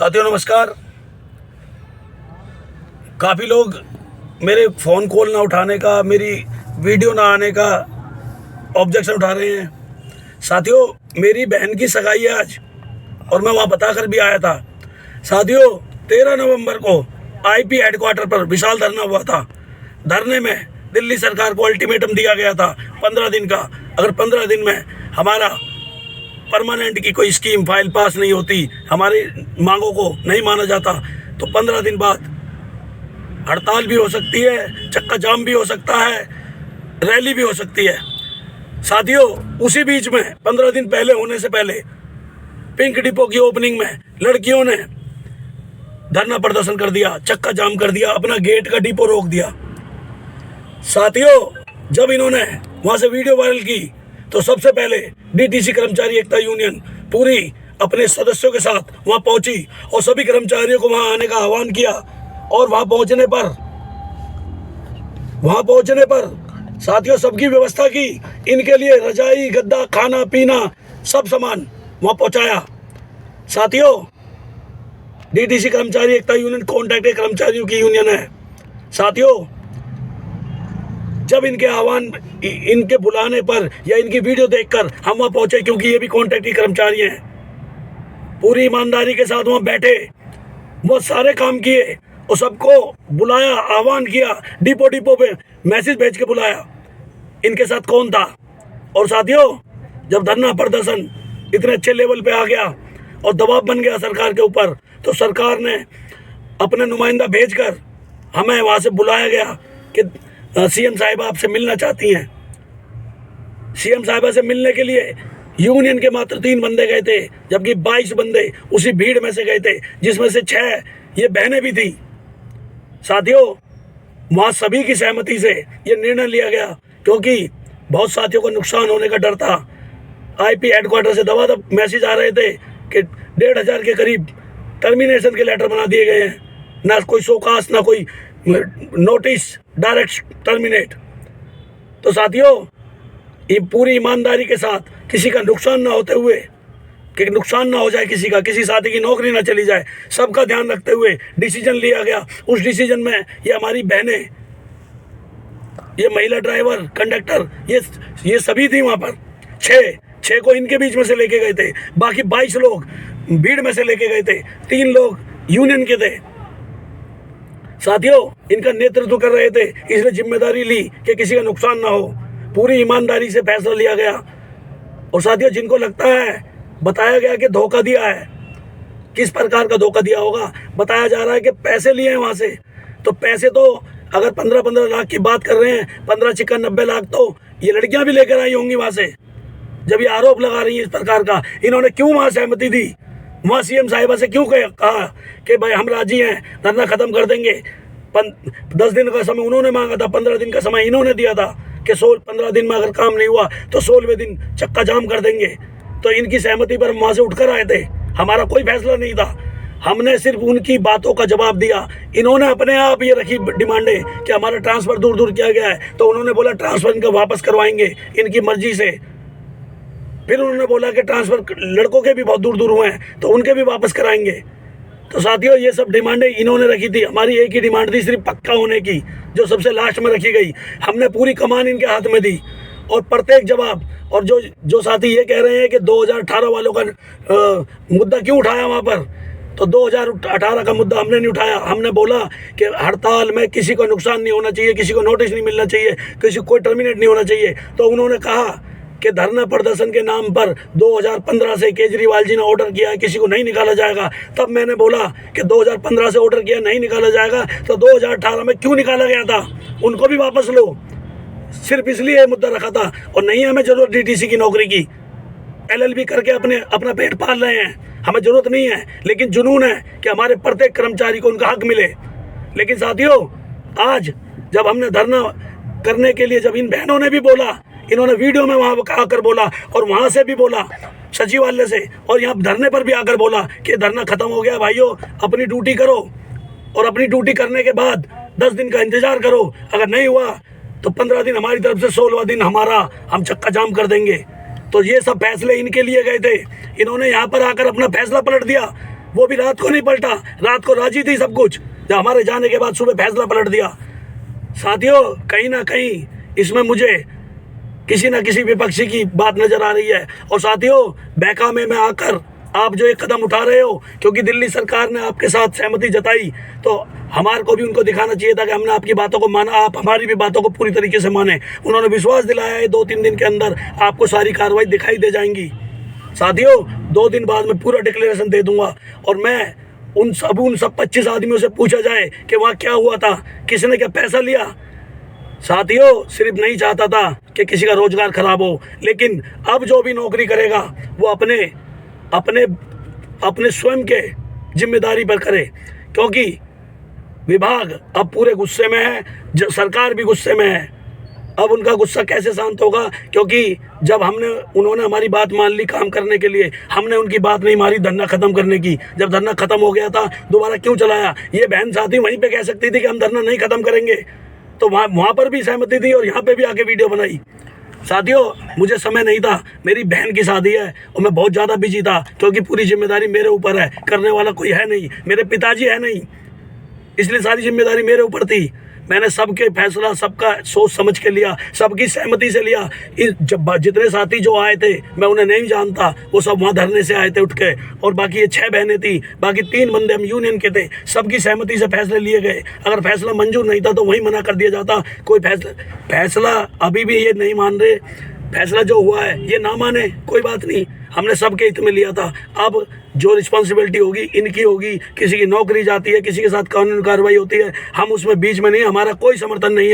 साथियों नमस्कार। काफ़ी लोग मेरे फ़ोन कॉल ना उठाने का, मेरी वीडियो ना आने का ऑब्जेक्शन उठा रहे हैं। साथियों, मेरी बहन की सगाई है आज और मैं वहाँ बता कर भी आया था। साथियों, 13 नवंबर को आईपी हेडक्वार्टर पर विशाल धरना हुआ था। धरने में दिल्ली सरकार को अल्टीमेटम दिया गया था 15 दिन का। अगर 15 दिन में हमारा परमानेंट की कोई स्कीम फाइल पास नहीं होती, हमारी मांगों को नहीं माना जाता, तो 15 दिन बाद हड़ताल भी हो सकती है, चक्का जाम भी हो सकता है, रैली भी हो सकती है। साथियों, उसी बीच में 15 दिन पहले होने से पहले पिंक डिपो की ओपनिंग में लड़कियों ने धरना प्रदर्शन कर दिया, चक्का जाम कर दिया, अपना गेट का डिपो रोक दिया। साथियों, जब इन्होंने वहां से वीडियो वायरल की तो सबसे पहले डीटीसी कर्मचारी एकता यूनियन पूरी अपने सदस्यों के साथ वहां पहुंची और सभी कर्मचारियों को वहां आने का आह्वान किया। और वहां पहुंचने पर साथियों सबकी व्यवस्था की, इनके लिए रजाई, गद्दा, खाना पीना सब सामान वहां पहुंचाया। साथियों, डीटीसी कर्मचारी एकता यूनियन कॉन्ट्रैक्ट कर्मचारियों की यूनियन है। साथियों, जब इनके आह्वान, इनके बुलाने पर या इनकी वीडियो देखकर हम वहां पहुंचे, क्योंकि ये भी कॉन्ट्रैक्ट के कर्मचारी हैं, पूरी ईमानदारी के साथ वहां बैठे, बहुत सारे काम किए और सबको बुलाया, आह्वान किया, डिपो पे मैसेज भेज के बुलाया। इनके साथ कौन था? और साथियों, जब धरना प्रदर्शन इतने अच्छे लेवल पे आ गया और दबाव बन गया सरकार के ऊपर, तो सरकार ने अपने नुमाइंदा भेजकर हमें वहां से बुलाया गया कि सीएम साहिबा आपसे मिलना चाहती हैं। सीएम साहिबा से मिलने के लिए यूनियन के मात्र 3 बंदे गए थे, जबकि 22 बंदे उसी भीड़ में से गए थे, जिसमें से 6 ये बहनें भी थी। साथियों, वहां सभी की सहमति से ये निर्णय लिया गया, क्योंकि बहुत साथियों को नुकसान होने का डर था। आईपी हेडक्वार्टर से दबादब मैसेज आ रहे थे कि 1,500 के करीब टर्मिनेशन के लेटर बना दिए गए हैं, ना कोई शोकास, ना कोई नोटिस, डायरेक्ट टर्मिनेट। तो साथियों, ये पूरी ईमानदारी के साथ, किसी का नुकसान ना होते हुए, कि नुकसान ना हो जाए किसी का, किसी साथी की नौकरी ना चली जाए, सबका ध्यान रखते हुए डिसीजन लिया गया। उस डिसीजन में ये हमारी बहनें, ये महिला ड्राइवर, कंडक्टर, ये सभी थी वहाँ पर। 6 को इनके बीच में से लेके गए थे, बाकी 22 लोग भीड़ में से लेके गए थे, 3 लोग यूनियन के थे। साथियों, इनका नेतृत्व कर रहे थे, इसने जिम्मेदारी ली कि किसी का नुकसान ना हो। पूरी ईमानदारी से फैसला लिया गया। और साथियों, जिनको लगता है, बताया गया कि धोखा दिया है, किस प्रकार का धोखा दिया होगा, बताया जा रहा है कि पैसे लिए हैं वहां से। तो पैसे तो अगर 15-15 लाख की बात कर रहे हैं, 15 चिकन 90 लाख तो ये लड़कियां भी लेकर आई होंगी वहां से। जब ये आरोप लगा रही है इस प्रकार का, इन्होंने क्यों वहां सहमति दी? वहाँ सीएम साहिबा से क्यों कहा कि भाई हम राजी हैं, धरना खत्म कर देंगे? 10 दिन का समय उन्होंने मांगा था, 15 दिन का समय इन्होंने दिया था कि 15 दिन में अगर काम नहीं हुआ तो 16वें दिन चक्का जाम कर देंगे। तो इनकी सहमति पर वहाँ से उठकर आए थे, हमारा कोई फैसला नहीं था, हमने सिर्फ उनकी बातों का जवाब दिया। इन्होंने अपने आप ये रखी डिमांडें कि हमारा ट्रांसफ़र दूर दूर किया गया है, तो उन्होंने बोला ट्रांसफ़र इनका वापस करवाएंगे इनकी मर्जी से। फिर उन्होंने बोला कि ट्रांसफ़र लड़कों के भी बहुत दूर दूर हुए हैं, तो उनके भी वापस कराएंगे। तो साथियों, ये सब डिमांडें इन्होंने रखी थी। हमारी एक ही डिमांड थी, सिर्फ पक्का होने की, जो सबसे लास्ट में रखी गई। हमने पूरी कमान इनके हाथ में दी और प्रत्येक जवाब। और जो साथी ये कह रहे हैं कि 2018 वालों का मुद्दा क्यों उठाया वहाँ पर, तो 2018 का मुद्दा हमने नहीं उठाया। हमने बोला कि हड़ताल में किसी को नुकसान नहीं होना चाहिए, किसी को नोटिस नहीं मिलना चाहिए, किसी को कोई टर्मिनेट नहीं होना चाहिए। तो उन्होंने कहा कि धरना प्रदर्शन के नाम पर 2015 से केजरीवाल जी ने ऑर्डर किया है, किसी को नहीं निकाला जाएगा। तब मैंने बोला कि 2015 से ऑर्डर किया, नहीं निकाला जाएगा, तो 2018 में क्यों निकाला गया था, उनको भी वापस लो। सिर्फ इसलिए मुद्दा रखा था। और नहीं हमें जरूरत डीटीसी की नौकरी की, LLB करके अपना पेट पाल रहे हैं, हमें जरूरत नहीं है, लेकिन जुनून है कि हमारे प्रत्येक कर्मचारी को उनका हक मिले। लेकिन साथियों, आज जब हमने धरना करने के लिए, जब इन बहनों ने भी बोला, इन्होंने वीडियो में वहाँ आकर बोला और वहाँ से भी बोला सचिवालय से, और यहाँ धरने पर भी आकर बोला कि धरना खत्म हो गया भाइयों, अपनी ड्यूटी करो। और अपनी ड्यूटी करने के बाद 10 दिन का इंतजार करो, अगर नहीं हुआ तो 15 दिन हमारी तरफ से, 16वां दिन हमारा, हम चक्का जाम कर देंगे। तो ये सब फैसले इनके लिए गए थे। इन्होंने यहाँ पर आकर अपना फैसला पलट दिया। वो भी रात को नहीं पलटा, रात को राजी थी सब कुछ, जब हमारे जाने के बाद सुबह फैसला पलट दिया। साथियों, कहीं ना कहीं इसमें मुझे किसी न किसी विपक्षी की बात नजर आ रही है। और साथियों, बहकावे में आकर आप जो एक कदम उठा रहे हो, क्योंकि दिल्ली सरकार ने आपके साथ सहमति जताई, तो हमारे को भी उनको दिखाना चाहिए था कि हमने आपकी बातों को माना, आप हमारी भी बातों को पूरी तरीके से माने। उन्होंने विश्वास दिलाया है 2-3 दिन के अंदर आपको सारी कार्रवाई दिखाई दे जाएंगी। साथियों, 2 दिन बाद मैं पूरा डिक्लेरेशन दे दूंगा और मैं उन सब 25 आदमियों से पूछा जाए कि वहाँ क्या हुआ था, किसने क्या पैसा लिया। साथियों, सिर्फ नहीं चाहता था कि किसी का रोजगार खराब हो, लेकिन अब जो भी नौकरी करेगा वो अपने अपने अपने स्वयं के जिम्मेदारी पर करे, क्योंकि विभाग अब पूरे गुस्से में है, सरकार भी गुस्से में है। अब उनका गुस्सा कैसे शांत होगा, क्योंकि जब उन्होंने हमारी बात मान ली काम करने के लिए, हमने उनकी बात नहीं मानी धरना खत्म करने की। जब धरना खत्म हो गया था, दोबारा क्यों चलाया? ये बहन साथी वहीं पे कह सकती थी कि हम धरना नहीं खत्म करेंगे, तो वहाँ पर भी सहमति थी और यहाँ पे भी आके वीडियो बनाई। साथियों, मुझे समय नहीं था, मेरी बहन की शादी है और मैं बहुत ज़्यादा बिजी था, क्योंकि पूरी जिम्मेदारी मेरे ऊपर है, करने वाला कोई है नहीं, मेरे पिताजी है नहीं, इसलिए सारी जिम्मेदारी मेरे ऊपर थी। मैंने सबके फैसला सबका सोच समझ के लिया, सबकी सहमति से लिया। जब जितने साथी जो आए थे, मैं उन्हें नहीं जानता, वो सब वहाँ धरने से आए थे उठ के, और बाकी ये 6 बहनें थी, बाकी 3 बंदे हम यूनियन के थे, सबकी सहमति से फैसले लिए गए। अगर फैसला मंजूर नहीं था तो वहीं मना कर दिया जाता। कोई फैसला अभी भी ये नहीं मान रहे, फैसला जो हुआ है ये ना माने, कोई बात नहीं, हमने सबके हित में लिया था। अब जो रिस्पॉन्सिबिलिटी होगी इनकी होगी, किसी की नौकरी जाती है, किसी के साथ कानूनी कार्रवाई होती है, हम उसमें बीच में नहीं, हमारा कोई समर्थन नहीं है।